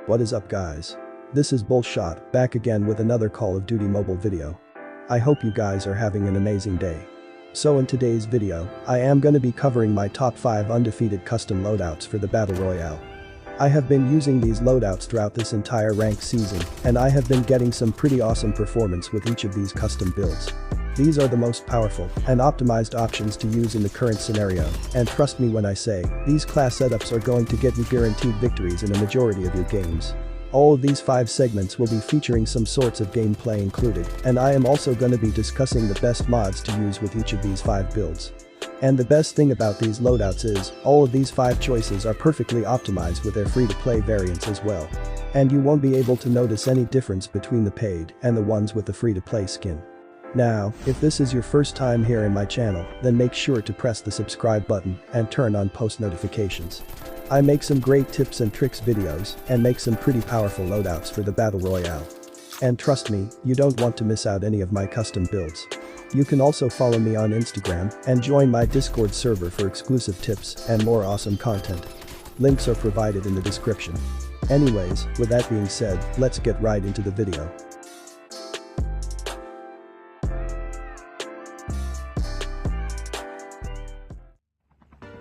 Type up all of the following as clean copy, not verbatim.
What is up guys? This is Bullshot, back again with another Call of Duty mobile video. I hope you guys are having an amazing day. So in today's video, I am gonna be covering my top 5 undefeated custom loadouts for the Battle Royale. I have been using these loadouts throughout this entire ranked season, and I have been getting some pretty awesome performance with each of these custom builds. These are the most powerful and optimized options to use in the current scenario, and trust me when I say, these class setups are going to get you guaranteed victories in a majority of your games. All of these 5 segments will be featuring some sorts of gameplay included, and I am also gonna be discussing the best mods to use with each of these 5 builds. And the best thing about these loadouts is, all of these 5 choices are perfectly optimized with their free-to-play variants as well. And you won't be able to notice any difference between the paid and the ones with the free-to-play skin. Now, if this is your first time here in my channel, then make sure to press the subscribe button and turn on post notifications. I make some great tips and tricks videos and make some pretty powerful loadouts for the Battle Royale. And trust me, you don't want to miss out any of my custom builds. You can also follow me on Instagram and join my Discord server for exclusive tips and more awesome content. Links are provided in the description. Anyways, with that being said, let's get right into the video.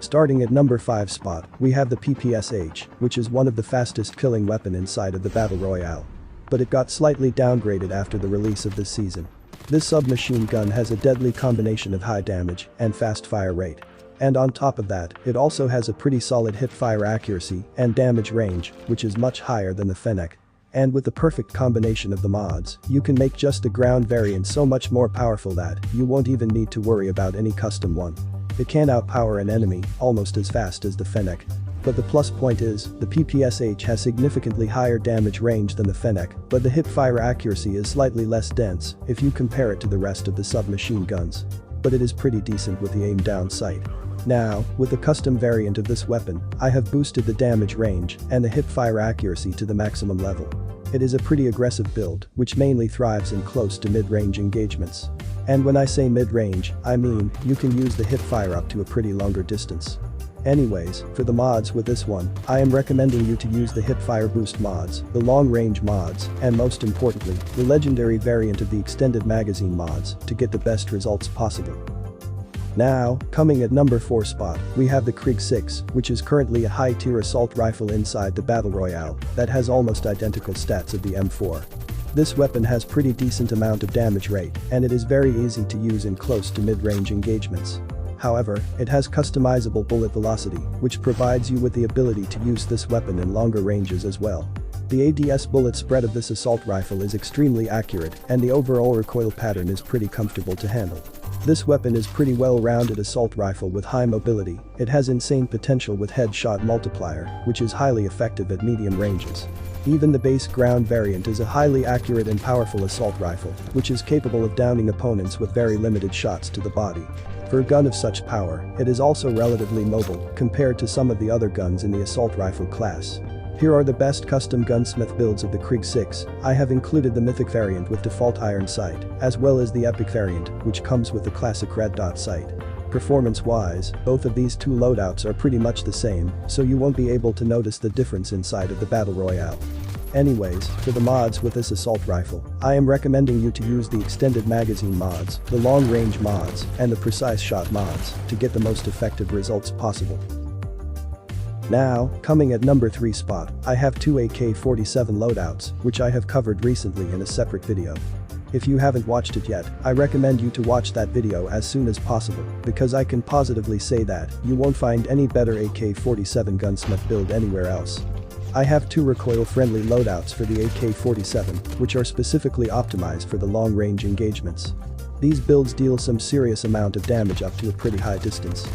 Starting at number 5 spot, we have the PPSH, which is one of the fastest killing weapon inside of the Battle Royale. But it got slightly downgraded after the release of this season. This submachine gun has a deadly combination of high damage and fast fire rate. And on top of that, it also has a pretty solid hip fire accuracy and damage range, which is much higher than the Fennec. And with the perfect combination of the mods, you can make just the ground variant so much more powerful that you won't even need to worry about any custom one. It can outpower an enemy almost as fast as the Fennec. But the plus point is, the PPSH has significantly higher damage range than the Fennec, but the hip fire accuracy is slightly less dense if you compare it to the rest of the submachine guns. But it is pretty decent with the aim down sight. Now, with the custom variant of this weapon, I have boosted the damage range and the hip fire accuracy to the maximum level. It is a pretty aggressive build, which mainly thrives in close to mid-range engagements. And when I say mid-range, I mean, you can use the hip fire up to a pretty longer distance. Anyways, for the mods with this one, I am recommending you to use the hip fire boost mods, the long range mods, and most importantly, the legendary variant of the extended magazine mods to get the best results possible. Now, coming at number 4 spot, we have the Krig 6, which is currently a high-tier assault rifle inside the Battle Royale that has almost identical stats of the M4. This weapon has pretty decent amount of damage rate, and it is very easy to use in close to mid-range engagements. However, it has customizable bullet velocity, which provides you with the ability to use this weapon in longer ranges as well. The ADS bullet spread of this assault rifle is extremely accurate, and the overall recoil pattern is pretty comfortable to handle. This weapon is pretty well-rounded assault rifle with high mobility. It has insane potential with headshot multiplier, which is highly effective at medium ranges. Even the base ground variant is a highly accurate and powerful assault rifle, which is capable of downing opponents with very limited shots to the body. For a gun of such power, it is also relatively mobile compared to some of the other guns in the assault rifle class. Here are the best custom gunsmith builds of the Krig 6. I have included the mythic variant with default iron sight, as well as the epic variant, which comes with the classic red dot sight. Performance-wise, both of these 2 loadouts are pretty much the same, so you won't be able to notice the difference inside of the Battle Royale. Anyways, for the mods with this assault rifle, I am recommending you to use the extended magazine mods, the long range mods, and the precise shot mods to get the most effective results possible. Now, coming at number 3 spot, I have 2 AK-47 loadouts, which I have covered recently in a separate video. If you haven't watched it yet, I recommend you to watch that video as soon as possible, because I can positively say that you won't find any better AK-47 gunsmith build anywhere else. I have 2 recoil-friendly loadouts for the AK-47, which are specifically optimized for the long-range engagements. These builds deal some serious amount of damage up to a pretty high distance.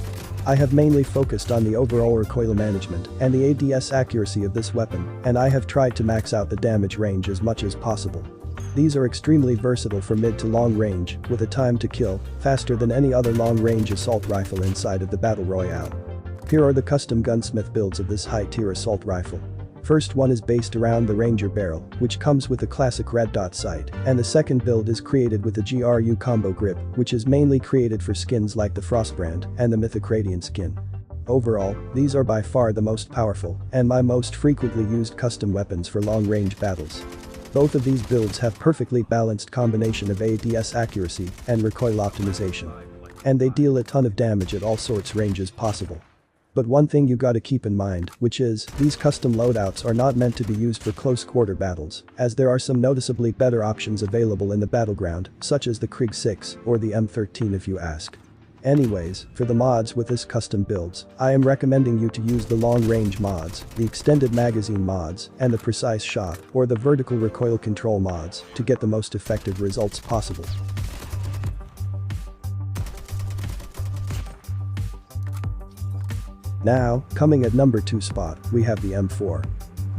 I have mainly focused on the overall recoil management and the ADS accuracy of this weapon, and I have tried to max out the damage range as much as possible. These are extremely versatile for mid to long range, with a time to kill faster than any other long-range assault rifle inside of the Battle Royale. Here are the custom gunsmith builds of this high-tier assault rifle. First one is based around the Ranger barrel, which comes with a classic red dot sight, and the second build is created with the GRU combo grip, which is mainly created for skins like the Frostbrand and the Mythic Radiant skin. Overall, these are by far the most powerful and my most frequently used custom weapons for long-range battles. Both of these builds have perfectly balanced combination of ADS accuracy and recoil optimization. And they deal a ton of damage at all sorts ranges possible. But one thing you gotta keep in mind, which is, these custom loadouts are not meant to be used for close quarter battles, as there are some noticeably better options available in the battleground, such as the Krig 6 or the M13 if you ask. Anyways, for the mods with this custom builds, I am recommending you to use the long range mods, the extended magazine mods, and the precise shot or the vertical recoil control mods to get the most effective results possible. Now, coming at number 2 spot, we have the M4.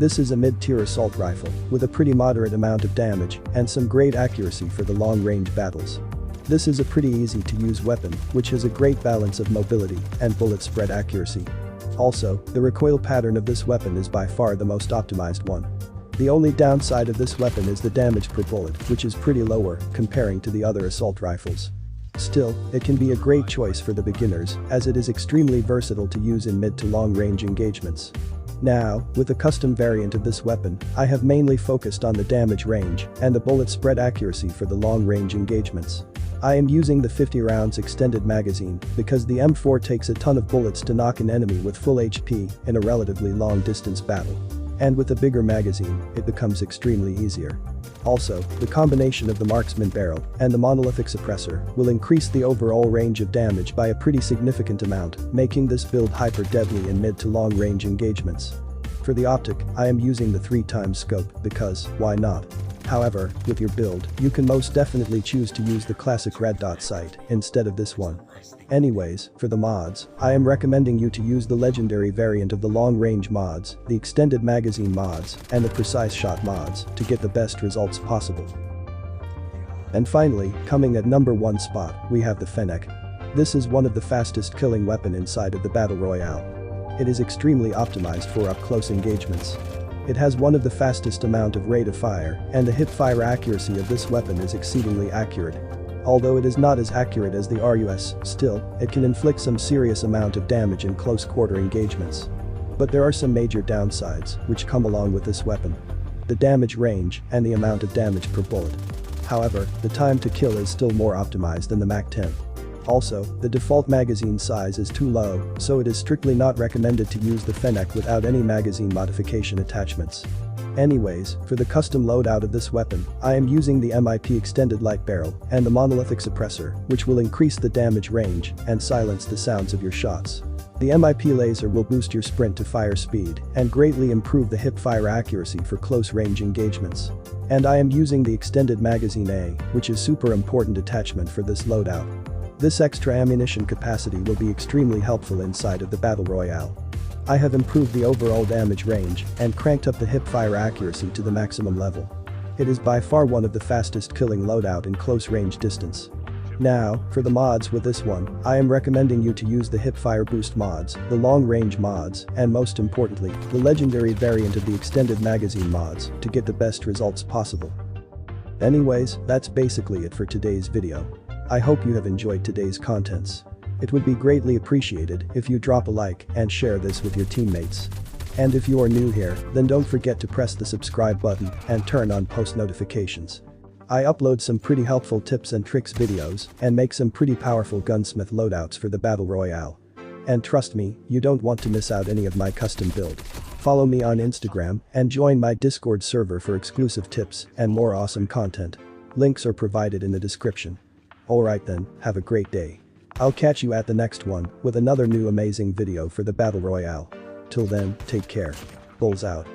This is a mid-tier assault rifle with a pretty moderate amount of damage and some great accuracy for the long-range battles. This is a pretty easy to use weapon which has a great balance of mobility and bullet spread accuracy. Also, the recoil pattern of this weapon is by far the most optimized one. The only downside of this weapon is the damage per bullet, which is pretty lower comparing to the other assault rifles. Still, it can be a great choice for the beginners as it is extremely versatile to use in mid to long range engagements. Now, with the custom variant of this weapon, I have mainly focused on the damage range and the bullet spread accuracy for the long range engagements. I am using the 50 rounds extended magazine because the M4 takes a ton of bullets to knock an enemy with full HP in a relatively long distance battle. And with a bigger magazine, it becomes extremely easier. Also, the combination of the marksman barrel and the monolithic suppressor will increase the overall range of damage by a pretty significant amount, making this build hyper deadly in mid to long range engagements. For the optic, I am using the 3x scope because, why not? However, with your build, you can most definitely choose to use the classic red dot sight instead of this one. Anyways, for the mods, I am recommending you to use the legendary variant of the long range mods, the extended magazine mods, and the precise shot mods to get the best results possible. And finally, coming at number 1 spot, we have the Fennec. This is one of the fastest killing weapon inside of the Battle Royale. It is extremely optimized for up-close engagements. It has one of the fastest amount of rate of fire, and the hip-fire accuracy of this weapon is exceedingly accurate. Although it is not as accurate as the RUS, still, it can inflict some serious amount of damage in close quarter engagements. But there are some major downsides which come along with this weapon. The damage range and the amount of damage per bullet. However, the time to kill is still more optimized than the MAC-10. Also, the default magazine size is too low, so it is strictly not recommended to use the Fennec without any magazine modification attachments. Anyways, for the custom loadout of this weapon, I am using the MIP extended light barrel and the monolithic suppressor, which will increase the damage range and silence the sounds of your shots. The MIP laser will boost your sprint to fire speed and greatly improve the hip fire accuracy for close range engagements. And I am using the extended magazine A, which is super important attachment for this loadout. This extra ammunition capacity will be extremely helpful inside of the Battle Royale. I have improved the overall damage range and cranked up the hip fire accuracy to the maximum level. It is by far one of the fastest killing loadout in close range distance. Now, for the mods with this one, I am recommending you to use the hip fire boost mods, the long range mods, and most importantly, the legendary variant of the extended magazine mods to get the best results possible. Anyways, that's basically it for today's video. I hope you have enjoyed today's contents. It would be greatly appreciated if you drop a like and share this with your teammates. And if you are new here, then don't forget to press the subscribe button and turn on post notifications. I upload some pretty helpful tips and tricks videos and make some pretty powerful gunsmith loadouts for the Battle Royale. And trust me, you don't want to miss out any of my custom build. Follow me on Instagram and join my Discord server for exclusive tips and more awesome content. Links are provided in the description. Alright then, have a great day. I'll catch you at the next one with another new amazing video for the Battle Royale. Till then, take care. Bulls out.